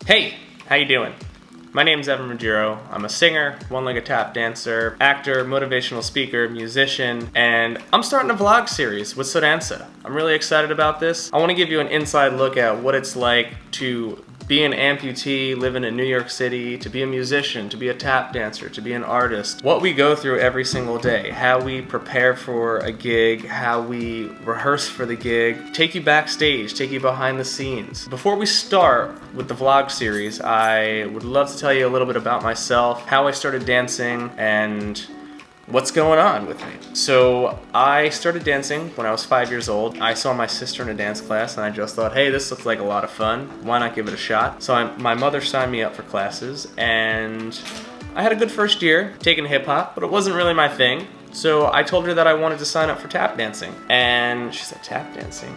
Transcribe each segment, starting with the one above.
Hey, how you doing? My name's Ruggiero. I'm a singer, one-legged tap dancer, actor, motivational speaker, musician, and I'm starting a vlog series with Só Dança. I'm really excited about this. I want to give you an inside look at what it's like to be an amputee living in New York City, to be a musician, to be a tap dancer, to be an artist. What we go through every single day, how we prepare for a gig, how we rehearse for the gig, take you backstage, take you behind the scenes. Before we start with the vlog series, I would love to tell you a little bit about myself, how I started dancing, and what's going on with me. So I started dancing when I was 5 years old. I saw my sister in a dance class and I just thought, hey, this looks like a lot of fun. Why not give it a shot? So my mother signed me up for classes and I had a good first year taking hip hop, but it wasn't really my thing. So I told her that I wanted to sign up for tap dancing. And she said, tap dancing?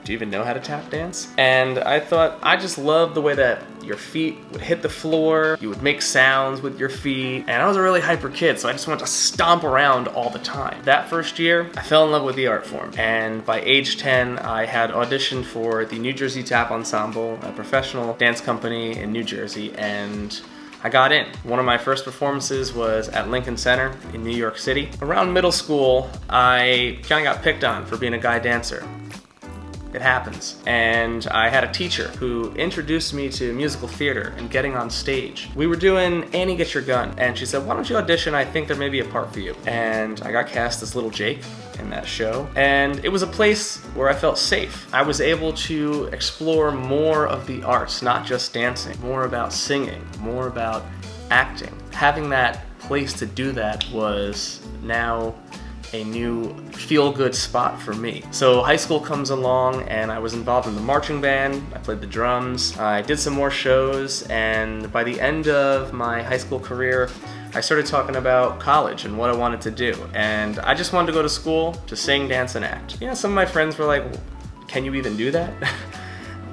Do you even know how to tap dance? And I thought, I just love the way that your feet would hit the floor, you would make sounds with your feet, and I was a really hyper kid, so I just wanted to stomp around all the time. That first year, I fell in love with the art form, and by age 10, I had auditioned for the New Jersey Tap Ensemble, a professional dance company in New Jersey, and I got in. One of my first performances was at Lincoln Center in New York City. Around middle school, I kind of got picked on for being a guy dancer. It happens. And I had a teacher who introduced me to musical theater and getting on stage. We were doing Annie Get Your Gun, and she said, why don't you audition? I think there may be a part for you. And I got cast as Little Jake in that show. And it was a place where I felt safe. I was able to explore more of the arts, not just dancing, more about singing, more about acting. Having that place to do that was now a new feel-good spot for me. So high school comes along and I was involved in the marching band, I played the drums, I did some more shows, and by the end of my high school career, I started talking about college and what I wanted to do. And I just wanted to go to school to sing, dance, and act. You know, some of my friends were like, can you even do that?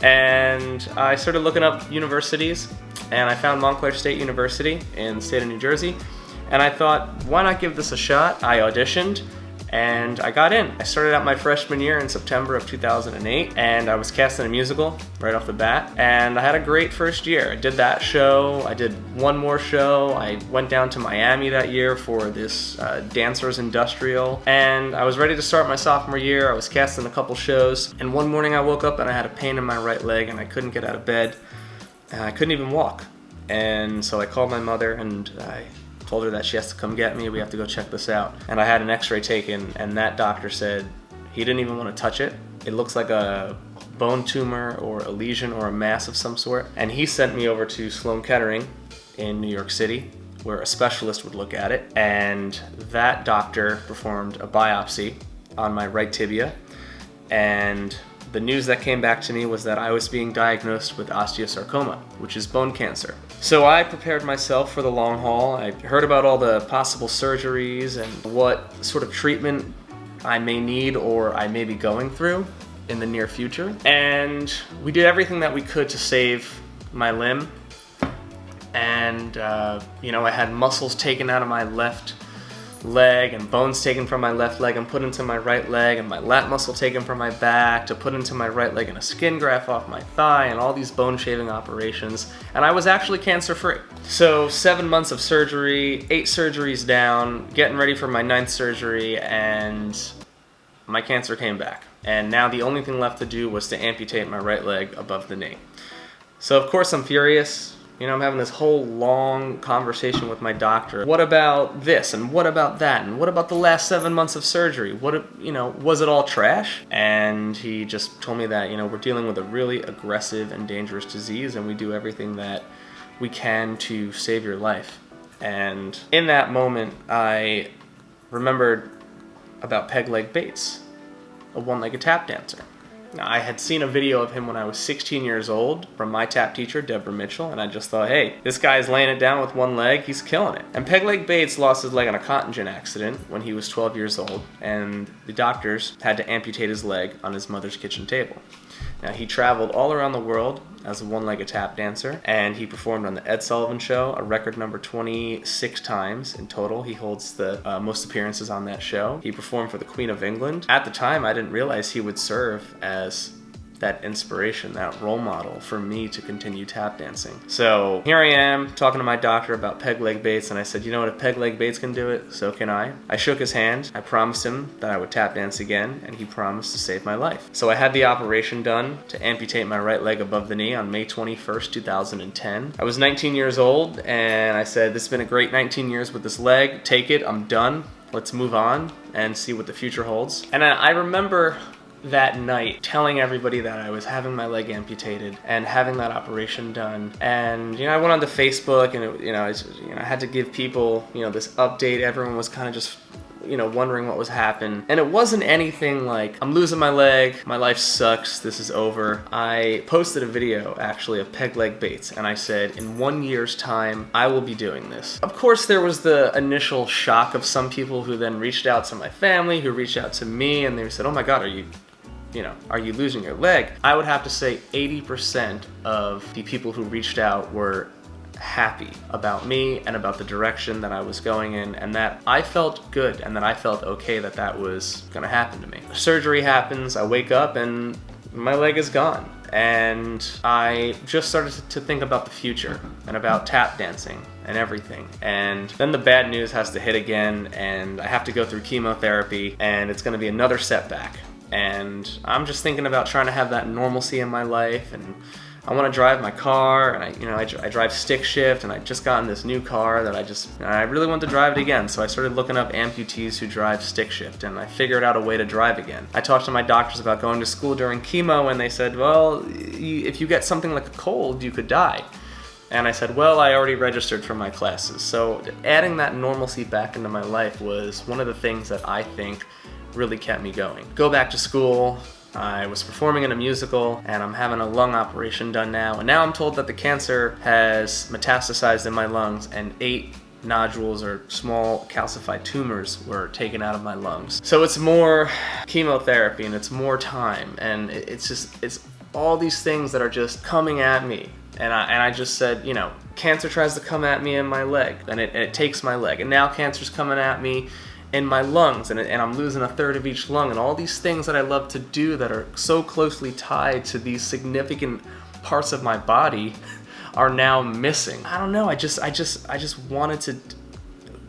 And I started looking up universities, and I found Montclair State University in the state of New Jersey. And I thought, why not give this a shot? I auditioned and I got in. I started out my freshman year in September of 2008 and I was cast in a musical right off the bat. And I had a great first year. I did that show, I did one more show, I went down to Miami that year for this Dancers Industrial. And I was ready to start my sophomore year. I was cast in a couple shows. And one morning I woke up and I had a pain in my right leg and I couldn't get out of bed. And I couldn't even walk. And so I called my mother and I told her that she has to come get me, we have to go check this out. And I had an x-ray taken and that doctor said he didn't even want to touch it. It looks like a bone tumor or a lesion or a mass of some sort. And he sent me over to Sloan Kettering in New York City where a specialist would look at it. And that doctor performed a biopsy on my right tibia. And the news that came back to me was that I was being diagnosed with osteosarcoma, which is bone cancer. So I prepared myself for the long haul. I heard about all the possible surgeries and what sort of treatment I may need or I may be going through in the near future. And we did everything that we could to save my limb. And, I had muscles taken out of my left leg and bones taken from my left leg and put into my right leg, and my lat muscle taken from my back to put into my right leg, and a skin graft off my thigh, and all these bone shaving operations. And I was actually cancer free. So 7 months of surgery, 8 surgeries down, getting ready for my 9th surgery, and my cancer came back. And now the only thing left to do was to amputate my right leg above the knee. So of course I'm furious. I'm having this whole long conversation with my doctor. What about this? And what about that? And what about the last 7 months of surgery? Was it all trash? And he just told me that, we're dealing with a really aggressive and dangerous disease and we do everything that we can to save your life. And in that moment, I remembered about Peg Leg Bates, a one-legged tap dancer. Now, I had seen a video of him when I was 16 years old from my tap teacher, Deborah Mitchell, and I just thought, hey, this guy's laying it down with one leg, he's killing it. And Peg Leg Bates lost his leg in a cotton gin accident when he was 12 years old, and the doctors had to amputate his leg on his mother's kitchen table. Now, he traveled all around the world as a one-legged tap dancer, and he performed on the Ed Sullivan Show, a record number 26 times in total. He holds the most appearances on that show. He performed for the Queen of England. At the time, I didn't realize he would serve as that inspiration, that role model for me to continue tap dancing. So here I am talking to my doctor about peg leg baits, and I said, you know what, if peg leg baits can do it, so can I. I shook his hand, I promised him that I would tap dance again, and he promised to save my life. So I had the operation done to amputate my right leg above the knee on May 21st, 2010. I was 19 years old, and I said, this has been a great 19 years with this leg, take it, I'm done. Let's move on and see what the future holds. And I remember that night telling everybody that I was having my leg amputated and having that operation done. And I went onto Facebook, and I had to give people this update. Everyone was kind of just wondering what was happening. And it wasn't anything like, I'm losing my leg, my life sucks, this is over. I posted a video actually of peg leg baits, and I said, in 1 year's time, I will be doing this. Of course, there was the initial shock of some people who then reached out to my family, who reached out to me, and they said, oh my God, are you losing your leg? I would have to say 80% of the people who reached out were happy about me and about the direction that I was going in, and that I felt good and that I felt okay that that was gonna happen to me. Surgery happens, I wake up and my leg is gone. And I just started to think about the future and about tap dancing and everything. And then the bad news has to hit again, and I have to go through chemotherapy, and it's gonna be another setback. And I'm just thinking about trying to have that normalcy in my life, and I want to drive my car, and I drive stick shift, and I just gotten this new car that I really want to drive it again. So I started looking up amputees who drive stick shift, and I figured out a way to drive again. I talked to my doctors about going to school during chemo, and they said, well, if you get something like a cold, you could die. And I said, well, I already registered for my classes. So adding that normalcy back into my life was one of the things that I think really kept me going. Go back to school. I was performing in a musical, and I'm having a lung operation done now, and now I'm told that the cancer has metastasized in my lungs, and 8 nodules or small calcified tumors were taken out of my lungs. So it's more chemotherapy, and it's more time, and it's all these things that are just coming at me. And I just said, cancer tries to come at me in my leg, and it takes my leg, and now cancer's coming at me in my lungs, and I'm losing a third of each lung, and all these things that I love to do that are so closely tied to these significant parts of my body are now missing. I don't know, I just wanted to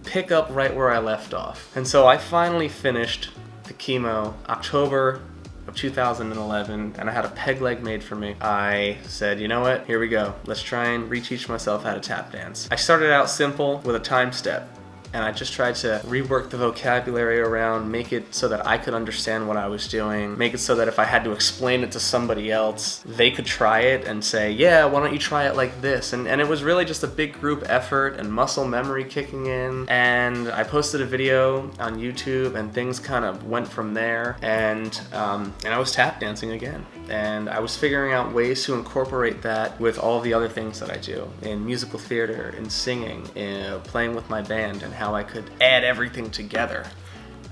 pick up right where I left off. And so I finally finished the chemo October of 2011, and I had a peg leg made for me. I said, you know what, here we go. Let's try and reteach myself how to tap dance. I started out simple with a time step, and I just tried to rework the vocabulary around, make it so that I could understand what I was doing, make it so that if I had to explain it to somebody else, they could try it and say, yeah, why don't you try it like this? And it was really just a big group effort and muscle memory kicking in. And I posted a video on YouTube, and things kind of went from there. And I was tap dancing again. And I was figuring out ways to incorporate that with all the other things that I do in musical theater, in singing, in playing with my band, and how I could add everything together.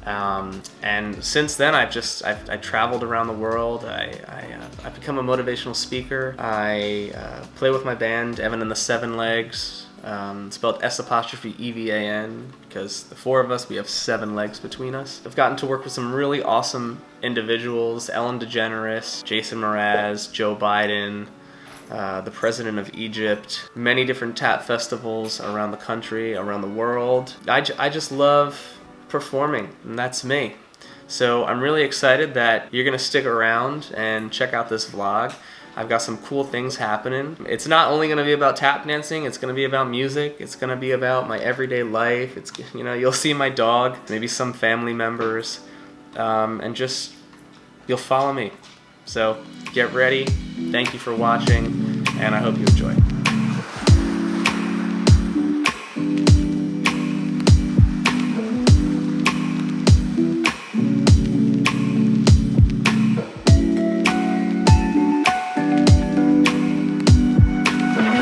And since then, I've traveled around the world. I've become a motivational speaker. I play with my band, Evan and the Seven Legs. Spelled S''EVAN, because the 4 of us, we have 7 legs between us. I've gotten to work with some really awesome individuals: Ellen DeGeneres, Jason Mraz, Joe Biden, the president of Egypt, many different tap festivals around the country, around the world. I just love performing, and that's me. So I'm really excited that you're gonna stick around and check out this vlog. I've got some cool things happening. It's not only gonna be about tap dancing, it's gonna be about music, it's gonna be about my everyday life. It's, you'll see my dog, maybe some family members, and just, you'll follow me. So get ready, thank you for watching, and I hope you enjoy.